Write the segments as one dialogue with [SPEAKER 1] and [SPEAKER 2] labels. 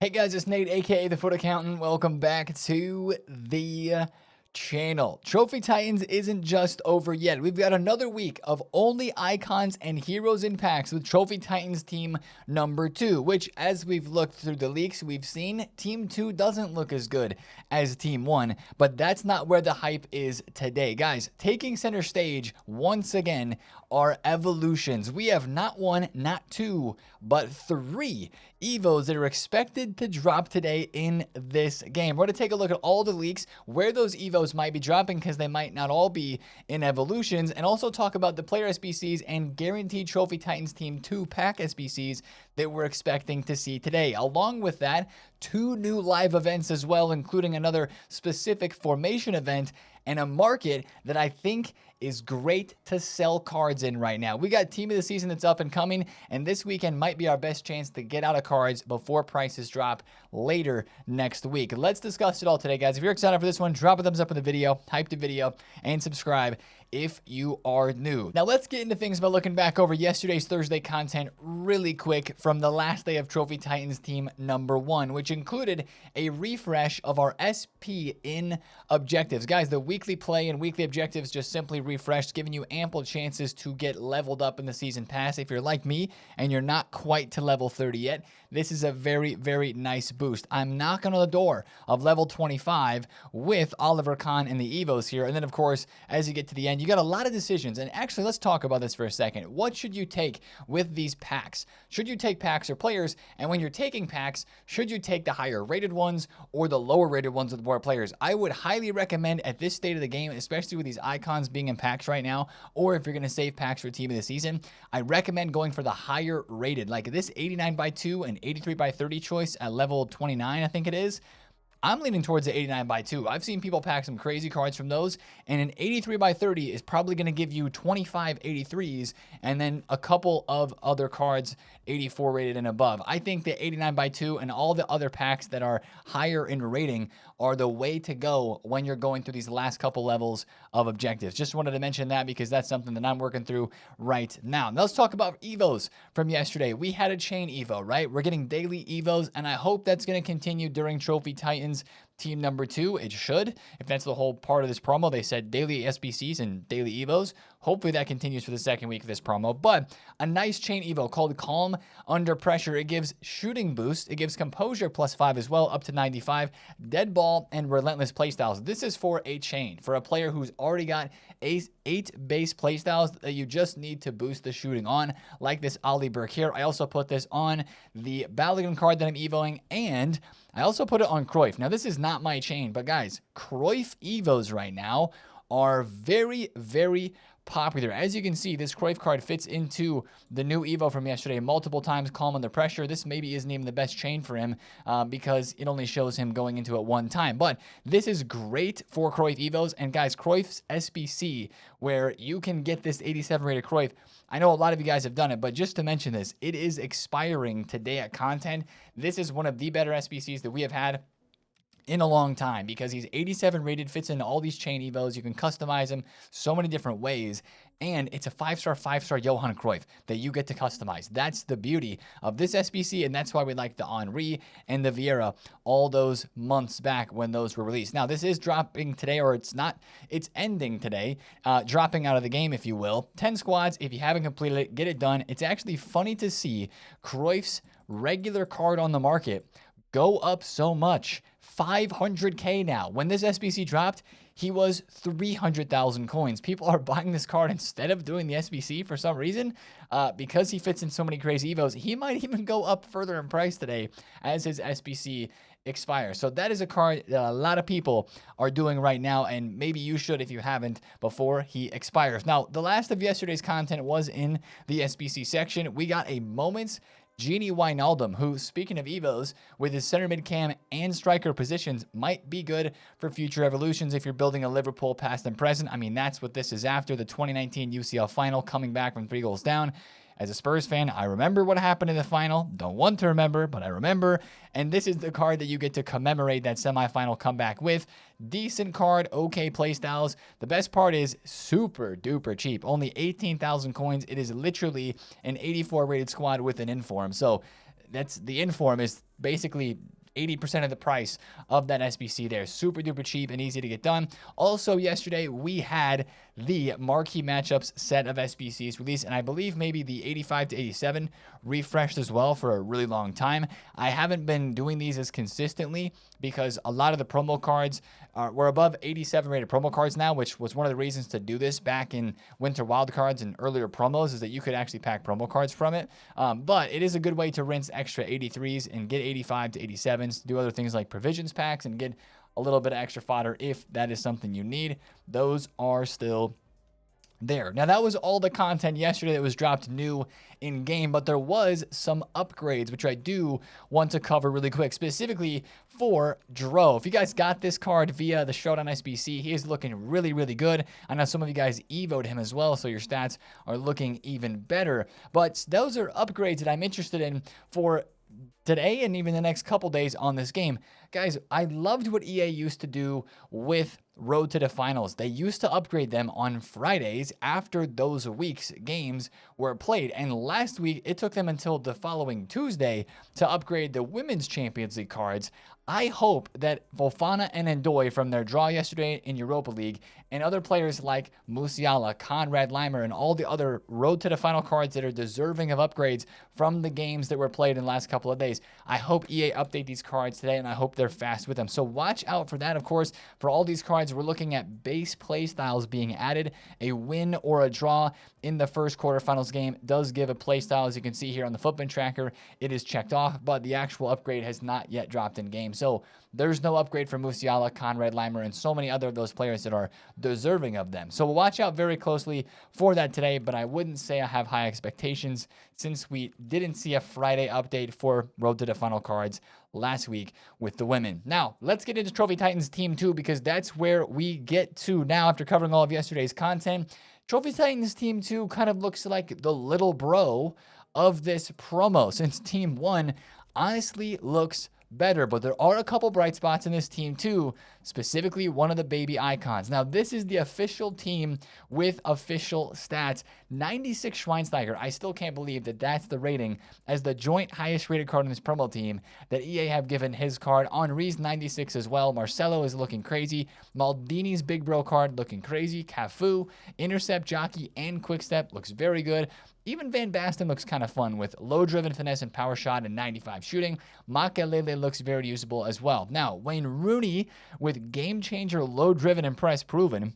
[SPEAKER 1] Hey guys, it's Nate, aka TheFutAccountant. Welcome back to the channel. Trophy Titans isn't just over yet. We've got another week of only icons and heroes in packs with Trophy Titans team number 2, which, as we've looked through the leaks, we've seen team 2 doesn't look as good as team 1, but that's not where the hype is today. Guys, taking center stage once again are evolutions. We have not 1, not 2, but 3 Evos that are expected to drop today in this game. We're going to take a look at all the leaks, where those Evos might be dropping because they might not all be in evolutions, and also talk about the player SBCs and guaranteed Trophy Titans Team 2 pack SBCs that we're expecting to see today. Along with that, 2 new live events as well, including another specific formation event and a market that I think is great to sell cards in right now. We got team of the season that's up and coming, and this weekend might be our best chance to get out of cards before prices drop later next week. Let's discuss it all today, guys. If you're excited for this one, drop a thumbs up in the video, hype the video, and subscribe if you are new. Now let's get into things by looking back over yesterday's Thursday content really quick from the last day of Trophy Titans team number 1, which included a refresh of our SP in objectives. Guys, the weekly play and weekly objectives just simply refreshed, giving you ample chances to get leveled up in the season pass. If you're like me and you're not quite to level 30 yet, this is a very, very nice boost. I'm knocking on the door of level 25 with Oliver Kahn and the Evos here. And then, of course, as you get to the end, you got a lot of decisions. And actually, let's talk about this for a second. What should you take with these packs? Should you take packs or players? And when you're taking packs, should you take the higher rated ones or the lower rated ones with more players? I would highly recommend at this state of the game, especially with these icons being in packs right now, or if you're going to save packs for team of the season, I recommend going for the higher rated, like this 89x2 and 83x30 choice at level 29, I think it is. I'm leaning towards the 89x2. I've seen people pack some crazy cards from those, and an 83x30 is probably going to give you 25 83s and then a couple of other cards 84 rated and above. I think the 89x2 and all the other packs that are higher in rating are the way to go when you're going through these last couple levels of objectives. Just wanted to mention that because that's something that I'm working through right now. Now let's talk about Evos from yesterday. We had a chain Evo, right? We're getting daily Evos, and I hope that's going to continue during Trophy Titans team number 2. It should, if that's the whole part of this promo. They said daily SBCs and daily Evos. Hopefully that continues for the second week of this promo. But a nice chain Evo called Calm Under Pressure. It gives shooting boost. It gives composure +5 as well, up to 95. Dead ball and relentless playstyles. This is for a chain, for a player who's already got 8 base playstyles that you just need to boost the shooting on, like this Ollie Burke here. I also put this on the Balogun card that I'm Evoing, and I also put it on Cruyff. Now, this is not my chain, but guys, Cruyff Evos right now are very, very popular. As you can see, this Cruyff card fits into the new Evo from yesterday multiple times. Calm Under Pressure. This maybe isn't even the best chain for him because it only shows him going into it one time. But this is great for Cruyff Evos. And guys, Cruyff's SBC, where you can get this 87 rated Cruyff. I know a lot of you guys have done it, but just to mention this, it is expiring today at content. This is one of the better SBCs that we have had in a long time because he's 87 rated, fits into all these chain Evos. You can customize him so many different ways, and it's a 5-star Johan Cruyff that you get to customize. That's the beauty of this SBC, and that's why we like the Henry and the Vieira all those months back when those were released. Now, this is dropping today, or it's not. It's ending today, dropping out of the game, if you will. 10 squads. If you haven't completed it, get it done. It's actually funny to see Cruyff's regular card on the market go up so much. 500K now. When this SBC dropped, he was 300,000 coins. People are buying this card instead of doing the SBC for some reason. Because he fits in so many crazy Evos, he might even go up further in price today as his SBC expires. So that is a card that a lot of people are doing right now, and maybe you should if you haven't before he expires. Now, the last of yesterday's content was in the SBC section. We got a Moments Genie Wijnaldum, who, speaking of Evos, with his center mid cam and striker positions, might be good for future evolutions if you're building a Liverpool past and present. I mean, that's what this is after the 2019 UCL final, coming back from 3 goals down. As a Spurs fan, I remember what happened in the final. Don't want to remember, but I remember. And this is the card that you get to commemorate that semifinal comeback with. Decent card, okay playstyles. The best part is super duper cheap. Only 18,000 coins. It is literally an 84 rated squad with an inform. So that's the inform is basically 80% of the price of that SBC there. Super duper cheap and easy to get done. Also, yesterday we had the marquee matchups set of SBCs released, and I believe maybe the 85 to 87 refreshed as well for a really long time. I haven't been doing these as consistently because a lot of the promo cards we're above 87 rated promo cards now, which was one of the reasons to do this back in Winter Wildcards and earlier promos, is that you could actually pack promo cards from it. But it is a good way to rinse extra 83s and get 85 to 87s, do other things like provisions packs and get a little bit of extra fodder if that is something you need. Those are still there. Now, that was all the content yesterday that was dropped new in game, but there was some upgrades, which I do want to cover really quick, specifically for Dro. If you guys got this card via the Showdown SBC, he is looking really, really good. I know some of you guys evoed him as well, so your stats are looking even better. But those are upgrades that I'm interested in for today and even the next couple days on this game. Guys, I loved what EA used to do with Road to the Finals. They used to upgrade them on Fridays after those weeks' games were played. And last week, it took them until the following Tuesday to upgrade the Women's Champions League cards. I hope that Fofana and Ndoye from their draw yesterday in Europa League and other players like Musiala, Conrad Leimer, and all the other Road to the Final cards that are deserving of upgrades from the games that were played in the last couple of days. I hope EA update these cards today, and I hope they're fast with them. So watch out for that, of course. For all these cards, we're looking at base play styles being added. A win or a draw in the first quarterfinals game does give a play style. As you can see here on the footprint tracker, it is checked off, but the actual upgrade has not yet dropped in game. So there's no upgrade for Musiala, Conrad Leimer, and so many other of those players that are deserving of them. So we'll watch out very closely for that today, but I wouldn't say I have high expectations since we didn't see a Friday update for Road to the Final cards last week with the women. Now, let's get into Trophy Titans Team 2 because that's where we get to now after covering all of yesterday's content. Trophy Titans Team 2 kind of looks like the little bro of this promo since Team 1 honestly looks better, but there are a couple bright spots in this team too, specifically one of the baby icons. Now, this is the official team with official stats. 96 Schweinsteiger. I still can't believe that that's the rating as the joint highest rated card in this promo team that EA have given his card. Henry's 96 as well. Marcelo is looking crazy. Maldini's big bro card looking crazy. Cafu, intercept, jockey, and quick step looks very good. Even Van Basten looks kind of fun with low-driven finesse and power shot and 95 shooting. Makelele looks very usable as well. Now, Wayne Rooney with game-changer, low-driven and press proven.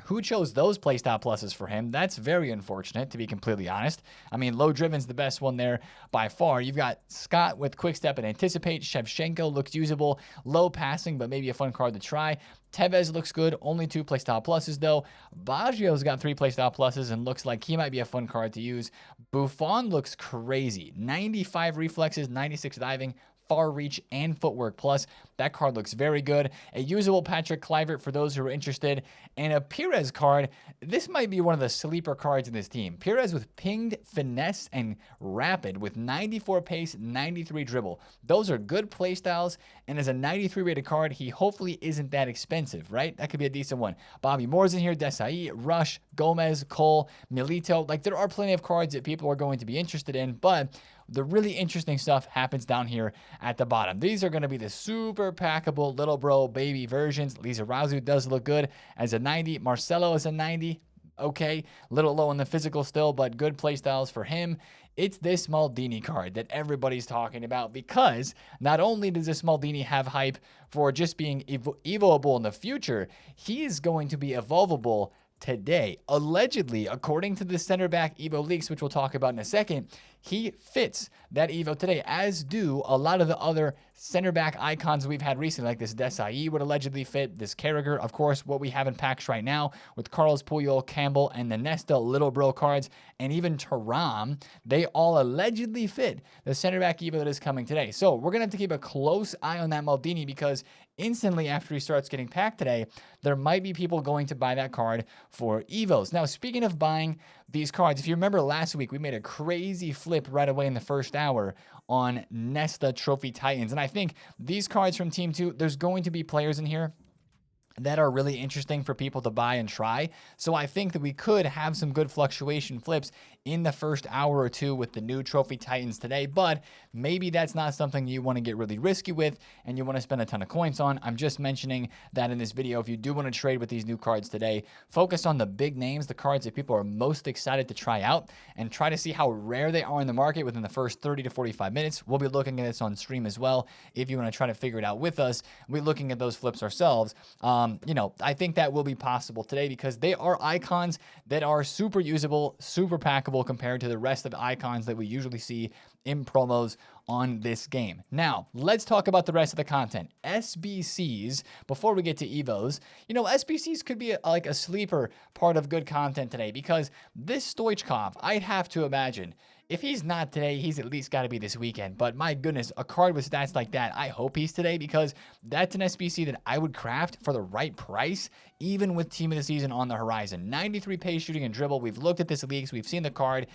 [SPEAKER 1] Who chose those playstyle pluses for him? That's very unfortunate, to be completely honest. I mean, low driven's the best one there by far. You've got Scott with quick step and anticipate. Shevchenko looks usable. Low passing, but maybe a fun card to try. Tevez looks good. Only 2 playstyle pluses, though. Baggio's got 3 playstyle pluses and looks like he might be a fun card to use. Buffon looks crazy. 95 reflexes, 96 diving, far reach, and footwork plus. That card looks very good. A usable Patrick Kluivert for those who are interested. And a Pires card. This might be one of the sleeper cards in this team. Pires with pinged, finesse, and rapid with 94 pace, 93 dribble. Those are good play styles. And as a 93 rated card, he hopefully isn't that expensive, right? That could be a decent one. Bobby Moore's in here, Desai, Rush, Gomez, Cole, Milito. Like, there are plenty of cards that people are going to be interested in, but the really interesting stuff happens down here at the bottom. These are going to be the super packable little bro baby versions. Lisa Razu does look good as a 90. Marcelo is a 90. Okay, little low on the physical still, but good play styles for him. It's this Maldini card that everybody's talking about because not only does this Maldini have hype for just being evolvable in the future, he is going to be evolvable today. Allegedly, according to the center back Evo leaks, which we'll talk about in a second, he fits that Evo today, as do a lot of the other center back icons we've had recently, like this Desai would allegedly fit, this Carragher, of course, what we have in packs right now with Carlos Puyol, Campbell, and the Nesta little bro cards, and even Thuram, they all allegedly fit the center back Evo that is coming today. So we're going to have to keep a close eye on that Maldini because instantly after he starts getting packed today, there might be people going to buy that card for Evos. Now, speaking of buying these cards, if you remember last week, we made a crazy flip right away in the first hour on Nesta Trophy Titans. And I think these cards from Team 2, there's going to be players in here that are really interesting for people to buy and try. So I think that we could have some good fluctuation flips in the first hour or two with the new Trophy Titans today, but maybe that's not something you want to get really risky with and you want to spend a ton of coins on. I'm just mentioning that in this video. If you do want to trade with these new cards today, focus on the big names, the cards that people are most excited to try out, and try to see how rare they are in the market within the first 30 to 45 minutes. We'll be looking at this on stream as well. If you want to try to figure it out with us, we're looking at those flips ourselves. I think that will be possible today because they are icons that are super usable, super packable compared to the rest of the icons that we usually see in promos on this game. Now, let's talk about the rest of the content. SBCs, before we get to Evos, SBCs could be like a sleeper part of good content today because this Stoichkov, I'd have to imagine, if he's not today, he's at least got to be this weekend. But my goodness, a card with stats like that, I hope he's today because that's an SBC that I would craft for the right price, even with Team of the Season on the horizon. 93 pace shooting and dribble. We've looked at this leagues. We've seen the card.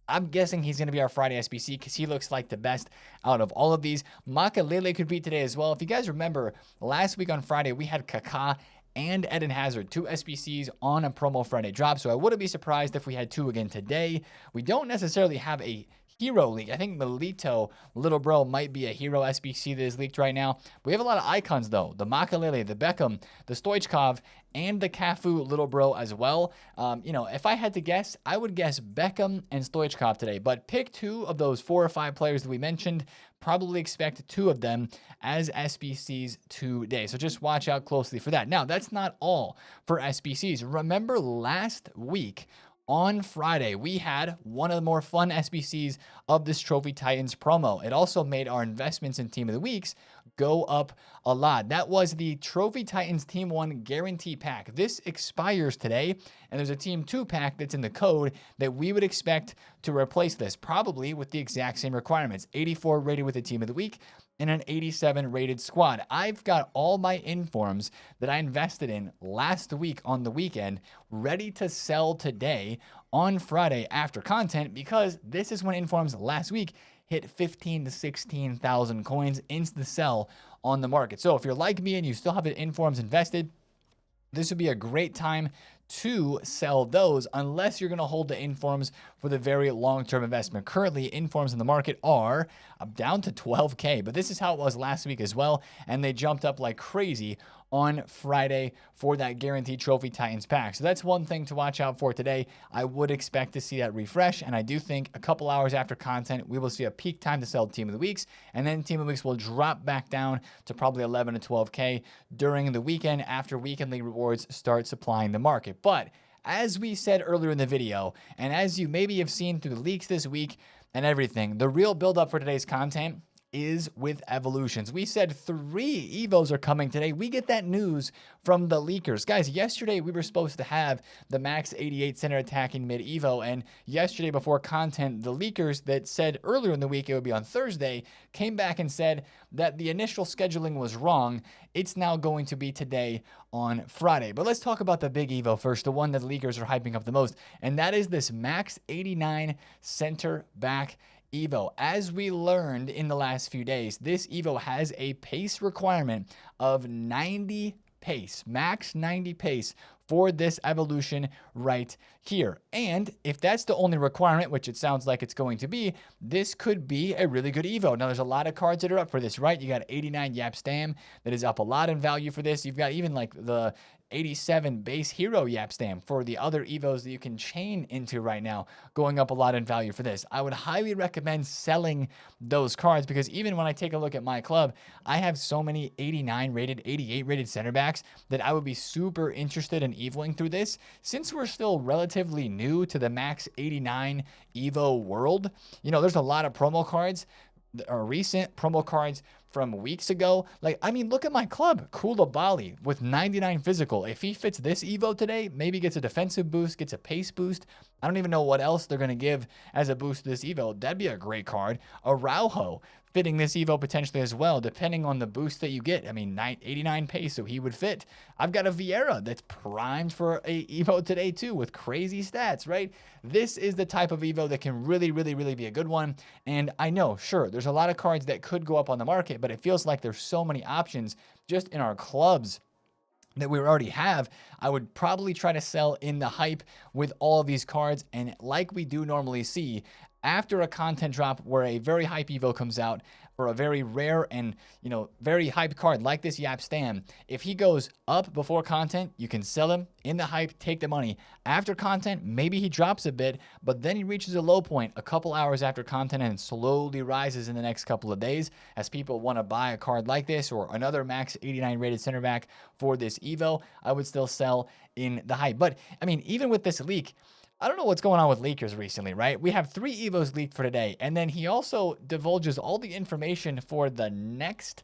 [SPEAKER 1] I'm guessing he's going to be our Friday SBC because he looks like the best out of all of these. Makalele could be today as well. If you guys remember, last week on Friday, we had Kaká and Eden Hazard, 2 SBCs on a promo Friday drop. So I wouldn't be surprised if we had 2 again today. We don't necessarily have a hero leak. I think Milito, little bro, might be a hero SBC that is leaked right now. We have a lot of icons though. The Makalele, the Beckham, the Stoichkov, and the Cafu little bro as well. If I had to guess, I would guess Beckham and Stoichkov today. But pick 2 of those 4 or 5 players that we mentioned. Probably expect 2 of them as SBCs today. So just watch out closely for that. Now, that's not all for SBCs. Remember last week, on Friday, we had one of the more fun SBCs of this Trophy Titans promo. It also made our investments in Team of the Weeks go up a lot. That was the Trophy Titans Team 1 Guarantee Pack. This expires today, and there's a Team 2 pack that's in the code that we would expect to replace this, probably with the exact same requirements. 84 rated with the Team of the Week, and an 87 rated squad. I've got all my informs that I invested in last week on the weekend ready to sell today on Friday after content because this is when informs last week hit 15 to 16,000 coins instant sell on the market. So if you're like me and you still have informs invested, this would be a great time to sell those unless you're going to hold the informs for the very long-term investment. Currently, informs in the market are down to 12K, but this is how it was last week as well, and they jumped up like crazy on Friday for that Guaranteed Trophy Titans pack. So that's one thing to watch out for today. I would expect to see that refresh, and I do think a couple hours after content, we will see a peak time to sell Team of the Weeks, and then Team of the Weeks will drop back down to probably 11 to 12K during the weekend after Weekend League rewards start supplying the market. But as we said earlier in the video, and as you maybe have seen through the leaks this week and everything, the real build-up for today's content is with evolutions. We said 3 Evos are coming today. We get that news from the leakers. Guys, yesterday we were supposed to have the max 88 center attacking mid Evo, and yesterday before content, the leakers that said earlier in the week it would be on Thursday came back and said that the initial scheduling was wrong. It's now going to be today on Friday. But let's talk about the big Evo first, the one that the leakers are hyping up the most, and that is this max 89 center back Evo. As we learned in the last few days, this Evo has a pace requirement of 90 pace, max 90 pace for this evolution right here. And if that's the only requirement, which it sounds like it's going to be, this could be a really good Evo. Now, there's a lot of cards that are up for this, right? You got 89 Yap Stam that is up a lot in value for this. You've got even like the 87 base hero Yap Stam for the other Evos that you can chain into right now, going up a lot in value for this. I would highly recommend selling those cards because even when I take a look at my club, I have so many 89 rated, 88 rated center backs that I would be super interested in Evoing through this. Since we're still relatively new to the max 89 Evo world, there's a lot of promo cards or recent promo cards from weeks ago. Look at my club, Koulibaly with 99 physical. If he fits this Evo today, maybe gets a defensive boost, gets a pace boost. I don't even know what else they're going to give as a boost to this Evo. That'd be a great card. Araujo fitting this Evo potentially as well, depending on the boost that you get. 89 pace, so he would fit. I've got a Vieira that's primed for a Evo today too with crazy stats, right? This is the type of Evo that can really, really, really be a good one. And I know, sure, there's a lot of cards that could go up on the market, but it feels like there's so many options just in our clubs that we already have, I would probably try to sell in the hype with all of these cards. And like we do normally see, after a content drop where a very hype Evo comes out for a very rare and, very hype card like this Yap Stam, if he goes up before content, you can sell him in the hype, take the money. After content, maybe he drops a bit, but then he reaches a low point a couple hours after content and slowly rises in the next couple of days as people want to buy a card like this or another max 89 rated center back for this Evo. I would still sell in the hype. But I mean, even with this leak, I don't know what's going on with leakers recently, right? We have 3 Evos leaked for today, and then he also divulges all the information for the next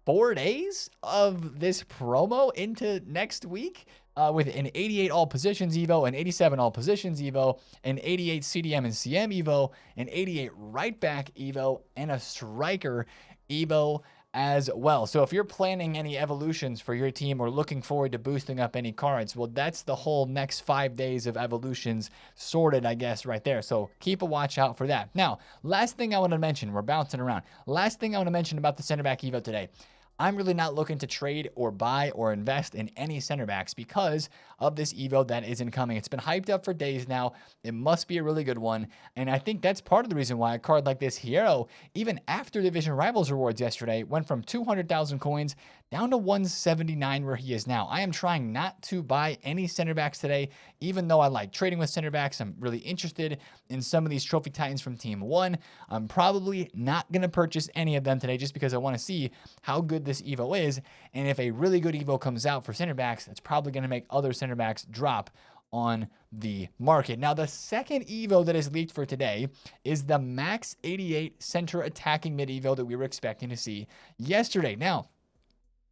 [SPEAKER 1] 4 days of this promo into next week with an 88 all positions Evo, an 87 all positions Evo, an 88 CDM and CM Evo, an 88 right back Evo, and a striker Evo as well. So if you're planning any evolutions for your team or looking forward to boosting up any cards, well, that's the whole next 5 days of evolutions sorted, I guess, right there. So keep a watch out for that. Now, last thing I want to mention, we're bouncing around. Last thing I want to mention about the center back Evo today. I'm really not looking to trade or buy or invest in any center backs because of this Evo that isn't coming. It's been hyped up for days now. It must be a really good one. And I think that's part of the reason why a card like this Hierro, even after Division Rivals rewards yesterday, went from 200,000 coins down to 179 where he is now. I am trying not to buy any center backs today, even though I like trading with center backs. I'm really interested in some of these Trophy Titans from Team 1. I'm probably not going to purchase any of them today just because I want to see how good this Evo is. And if a really good Evo comes out for center backs, that's probably going to make other center backs drop on the market. Now, the second Evo that is leaked for today is the Max 88 center attacking mid Evo that we were expecting to see yesterday. Now,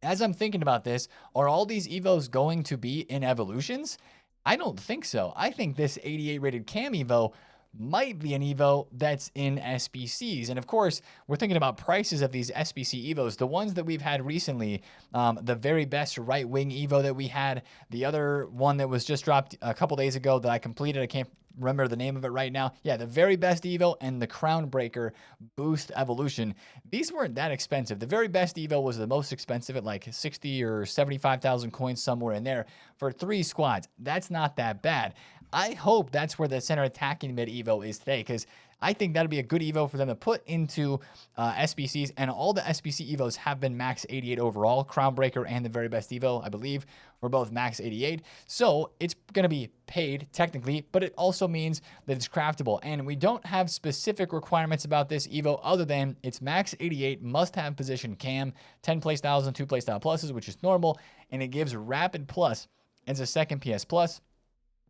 [SPEAKER 1] as I'm thinking about this, are all these Evos going to be in evolutions? I don't think so. I think this 88 rated Cam Evo might be an Evo that's in SBCs. And of course, we're thinking about prices of these SBC Evos. The ones that we've had recently, the very best right wing Evo that we had, the other one that was just dropped a couple days ago that I completed, I can't remember the name of it right now. Yeah, the very best Evo and the Crown Breaker Boost Evolution. These weren't that expensive. The very best Evo was the most expensive at like 60 or 75,000 coins, somewhere in there for 3 squads. That's not that bad. I hope that's where the center attacking mid Evo is today, because I think that'll be a good Evo for them to put into SBCs, and all the SBC Evos have been max 88 overall. Crown Breaker and the very best Evo, I believe, were both max 88. So it's going to be paid technically, but it also means that it's craftable. And we don't have specific requirements about this Evo other than it's max 88, must have position cam, 10 playstyles and 2 playstyle pluses, which is normal, and it gives rapid plus as a second PS plus.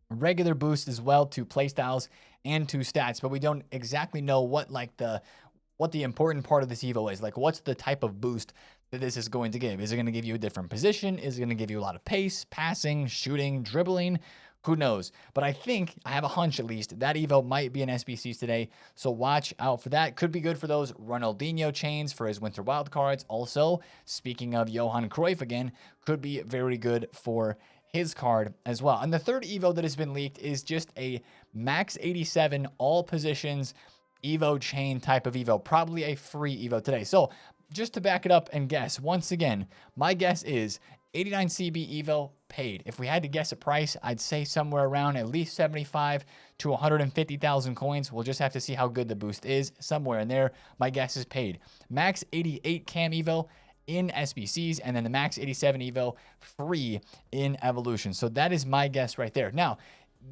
[SPEAKER 1] Regular boost as well to playstyles and to stats, but we don't exactly know what the important part of this Evo is. Like, what's the type of boost that this is going to give? Is it going to give you a different position? Is it going to give you a lot of pace, passing, shooting, dribbling? Who knows? But I think, I have a hunch at least, that Evo might be in SBCs today, so watch out for that. Could be good for those Ronaldinho chains for his Winter Wild cards. Also, speaking of Johan Cruyff again, could be very good for his card as well. And the third Evo that has been leaked is just a max 87 all positions Evo chain type of Evo, probably a free Evo today. So just to back it up and guess, once again, my guess is 89 CB Evo paid. If we had to guess a price, I'd say somewhere around at least 75 to 150,000 coins. We'll just have to see how good the boost is. Somewhere in there, my guess is paid. Max 88 Cam Evo in SBCs, and then the max 87 Evo free in evolution. So that is my guess right there. Now,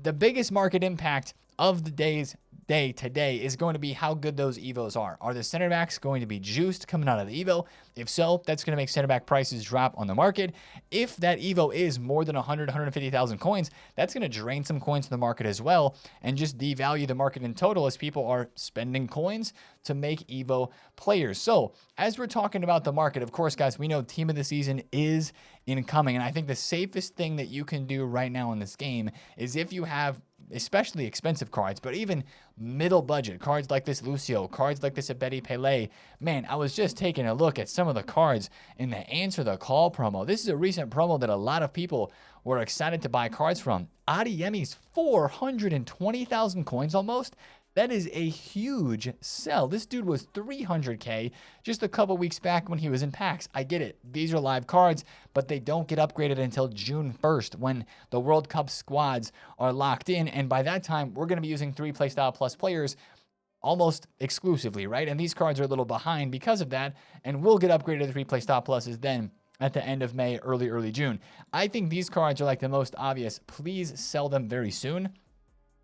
[SPEAKER 1] the biggest market impact of the day today is going to be how good those Evos are. Are the center backs going to be juiced coming out of the Evo? If so, that's going to make center back prices drop on the market. If that Evo is more than 150,000 coins, that's going to drain some coins from the market as well and just devalue the market in total as people are spending coins to make Evo players. So as we're talking about the market, of course, guys, we know team of the season is incoming. And I think the safest thing that you can do right now in this game is if you have especially expensive cards, but even middle budget cards like this Lucio, cards like this Abedi Pele. Man, I was just taking a look at some of the cards in the Answer the Call promo. This is a recent promo that a lot of people were excited to buy cards from. Adeyemi's 420,000 coins almost. That is a huge sell. This dude was 300K just a couple weeks back when he was in packs. I get it. These are live cards, but they don't get upgraded until June 1st when the World Cup squads are locked in. And by that time, we're going to be using 3 Playstyle Plus players almost exclusively, right? And these cards are a little behind because of that, and will get upgraded to 3 Playstyle Pluses then at the end of May, early June. I think these cards are like the most obvious. Please sell them very soon,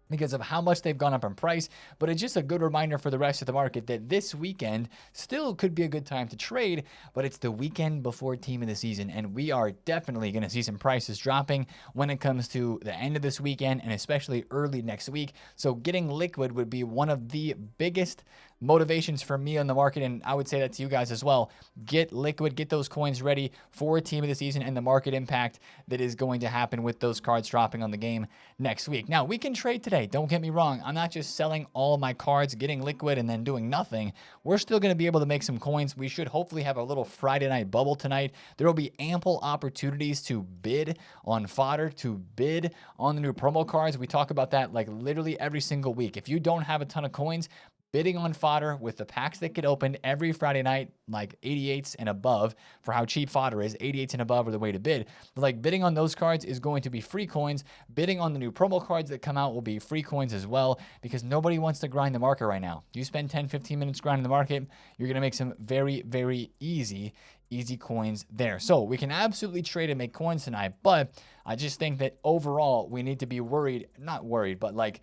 [SPEAKER 1] because of how much they've gone up in price. But it's just a good reminder for the rest of the market that this weekend still could be a good time to trade, but it's the weekend before team of the season, and we are definitely going to see some prices dropping when it comes to the end of this weekend and especially early next week. So getting liquid would be one of the biggest motivations for me on the market, and I would say that to you guys as well. Get liquid, get those coins ready for team of the season and the market impact that is going to happen with those cards dropping on the game next week. Now, we can trade today. Don't get me wrong. I'm not just selling all my cards, getting liquid, and then doing nothing. We're still going to be able to make some coins. We should hopefully have a little Friday night bubble tonight. There will be ample opportunities to bid on fodder, to bid on the new promo cards. We talk about that like literally every single week. If you don't have a ton of coins, bidding on fodder with the packs that get opened every Friday night, like 88s and above, for how cheap fodder is, 88s and above are the way to bid. But like bidding on those cards is going to be free coins. Bidding on the new promo cards that come out will be free coins as well, because nobody wants to grind the market right now. You spend 10, 15 minutes grinding the market, you're going to make some very, very easy coins there. So we can absolutely trade and make coins tonight, but I just think that overall we need to be not worried, but like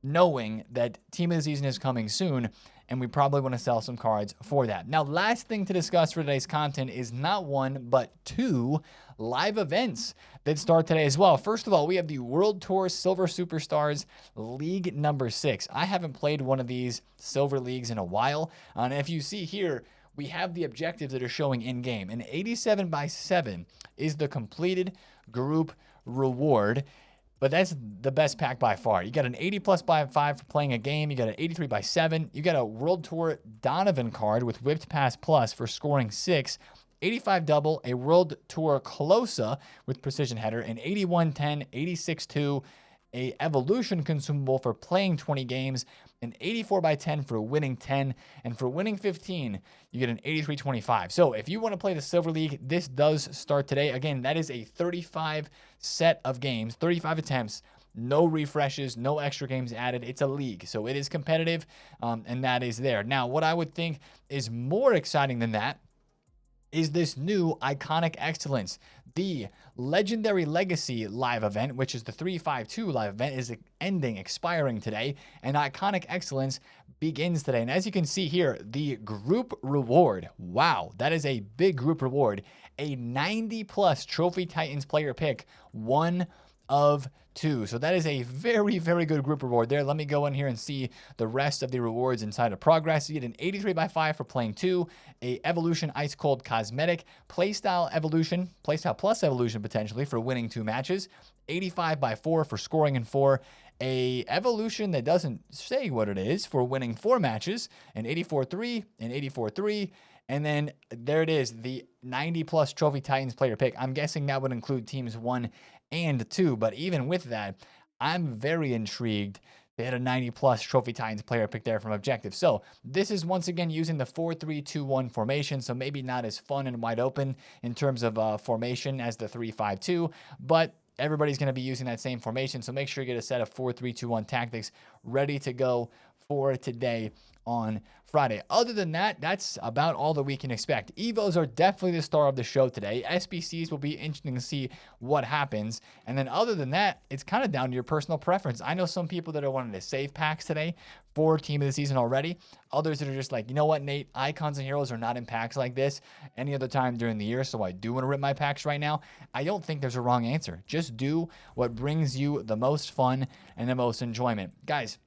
[SPEAKER 1] knowing that team of the season is coming soon, and we probably want to sell some cards for that. Now, last thing to discuss for today's content is not one, but 2 live events that start today as well. First of all, we have the World Tour Silver Superstars League number 6. I haven't played one of these silver leagues in a while. And if you see here, we have the objectives that are showing in game. An 87/7 is the completed group reward. But that's the best pack by far. You got an 80+by5 for playing a game. You got an 83/7. You got a World Tour Donovan card with Whipped Pass Plus for scoring 6. 85 double, a World Tour Closa with Precision Header, an 81/10, 86/2, a Evolution consumable for playing 20 games, an 84/10 for winning 10, and for winning 15, you get an 83/25. So if you want to play the Silver League, this does start today. Again, that is a 35 set of games, 35 attempts, no refreshes, no extra games added. It's a league, so it is competitive, and that is there. Now, what I would think is more exciting than that is this new Iconic Excellence. The Legendary Legacy live event, which is the 352 live event, is expiring today, and Iconic Excellence begins today. And as you can see here, the group reward, wow, that is a big group reward. A 90+ Trophy Titans player pick, 1 of 2. So that is a very, very good group reward there. Let me go in here and see the rest of the rewards inside of Progress. You get an 83/5 for playing 2, a Evolution Ice Cold Cosmetic, Playstyle Evolution, Playstyle Plus Evolution potentially for winning 2 matches, 85/4 for scoring in 4, a Evolution that doesn't say what it is for winning 4 matches, an 84/3, an 84/3, and then there it is, the 90+ Trophy Titans player pick. I'm guessing that would include teams 1 and 2, but even with that, I'm very intrigued. They had a 90+ Trophy Titans player pick there from Objective. So this is once again using the 4-3-2-1 formation, so maybe not as fun and wide open in terms of formation as the 3-5-2, but everybody's going to be using that same formation, so make sure you get a set of 4-3-2-1 tactics ready to go for today on Friday. Other than that, that's about all that we can expect. Evos are definitely the star of the show today. SBCs will be interesting to see what happens. And then other than that, it's kind of down to your personal preference. I know some people that are wanting to save packs today for team of the season already. Others that are just like, you know what, Nate, icons and heroes are not in packs like this any other time during the year, so I do want to rip my packs right now. I don't think there's a wrong answer. Just do what brings you the most fun and the most enjoyment. Guys,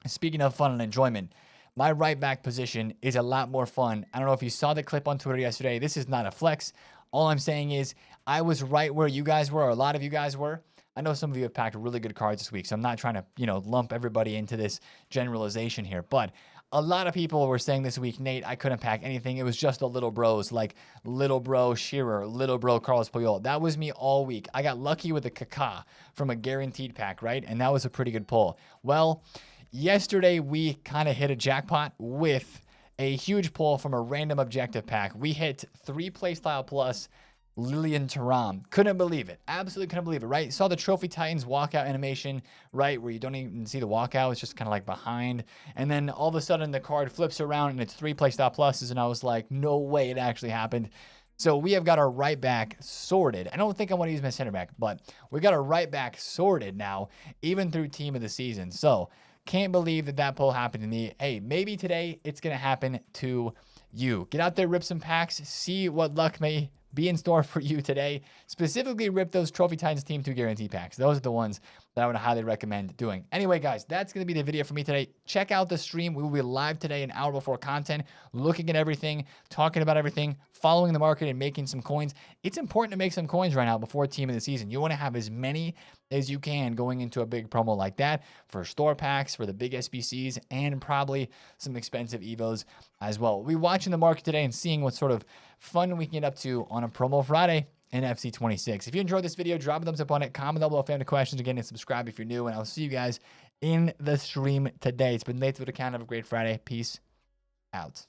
[SPEAKER 1] speaking of fun and enjoyment, my right back position is a lot more fun. I don't know if you saw the clip on Twitter yesterday. This is not a flex. All I'm saying is I was right where you guys were, or a lot of you guys were. I know some of you have packed really good cards this week, so I'm not trying to, lump everybody into this generalization here. But a lot of people were saying this week, Nate, I couldn't pack anything. It was just the little bros, like little bro Shearer, little bro Carlos Puyol. That was me all week. I got lucky with a Kaká from a guaranteed pack, right? And that was a pretty good pull. Well, yesterday we kind of hit a jackpot with a huge pull from a random objective pack. We hit 3 playstyle plus Lillian Thuram. Couldn't believe it. Absolutely couldn't believe it, right? Saw the Trophy Titans walkout animation, right? Where you don't even see the walkout. It's just kind of like behind. And then all of a sudden the card flips around and it's 3 playstyle pluses. And I was like, no way it actually happened. So we have got our right back sorted. I don't think I want to use my center back, but we got our right back sorted now, even through team of the season. So can't believe that that pull happened to me. Hey, maybe today it's going to happen to you. Get out there, rip some packs, see what luck may be in store for you today. Specifically, rip those Trophy Titans Team 2 guarantee packs. Those are the ones that I would highly recommend doing. Anyway, guys, that's going to be the video for me today. Check out the stream. We will be live today, an hour before content, looking at everything, talking about everything, following the market, and making some coins. It's important to make some coins right now before team of the season. You want to have as many as you can going into a big promo like that for store packs, for the big SBCs, and probably some expensive Evos as well. We'll be watching the market today and seeing what sort of fun we can get up to on a promo Friday in FC 26. If you enjoyed this video, drop a thumbs up on it, comment down below if you have any questions again, and subscribe if you're new, and I'll see you guys in the stream today. It's been late to the account. Have a great Friday. Peace out.